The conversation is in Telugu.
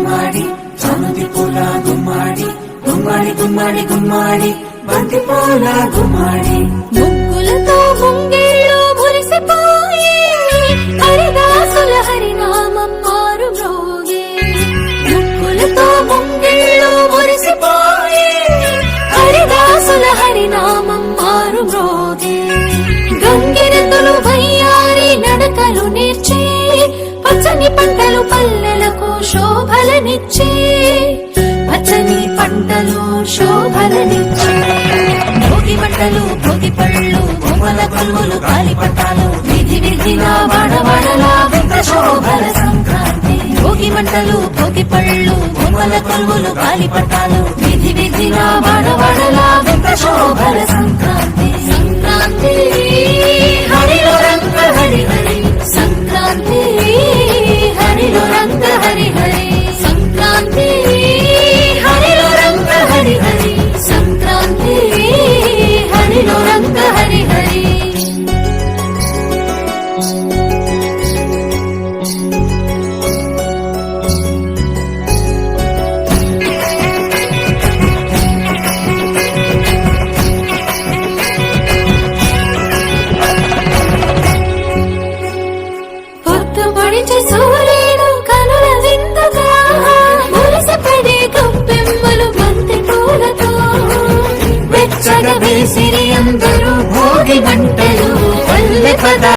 గుమ్మాడి చామంతి పూల గుమ్మాడి గుమ్మాడి గుమ్మాడి గుమ్మాడి బంతి పూల గుమ్మాడి ముగ్గులతో ముంగిళ్ళు మురిసిపోయే హరిదాసుల హరినామం మారు మ్రోగే ముగ్గులతో ముంగిళ్ళు మురిసిపోయే హరిదాసుల హరినామం మారు మ్రోగే గంగిరెద్దులు వయ్యారి నడకలు నేర్చి పచ్చని పంటలు పల్లెలకు శోభలనిచ్చే పచ్చని పంటలు శోభలనిచ్చే భోగి మంటలు భోగి పళ్ళు బొమ్మల కొలువులు గాలిపటాలు విధి విధిన వాడవాడలా వింత శోభల సంక్రాంతి భోగి మంటలు భోగి పళ్ళు బొమ్మల కొలువులు గాలిపటాలు విధి విధిన వాడవాడలా వింత శోభల సంక్రాంతి సంక్రాంతి హరిలో రంగ హరి హరి సంక్రాంతి హరిలో రంగ హరి హరి సంక్రాంతి హరిలో రంగ హరి హరి సంక్రాంతి హరిలో రంగ హరి హరి పొద్దుపడిచే సూర్యుడు కనుల విందుగా మురిసిపడే గొప్పెమ్మలు బంతి పూలతో వెచ్చగా వేసిరి అందరూ భోగి మంటలు పల్లె పద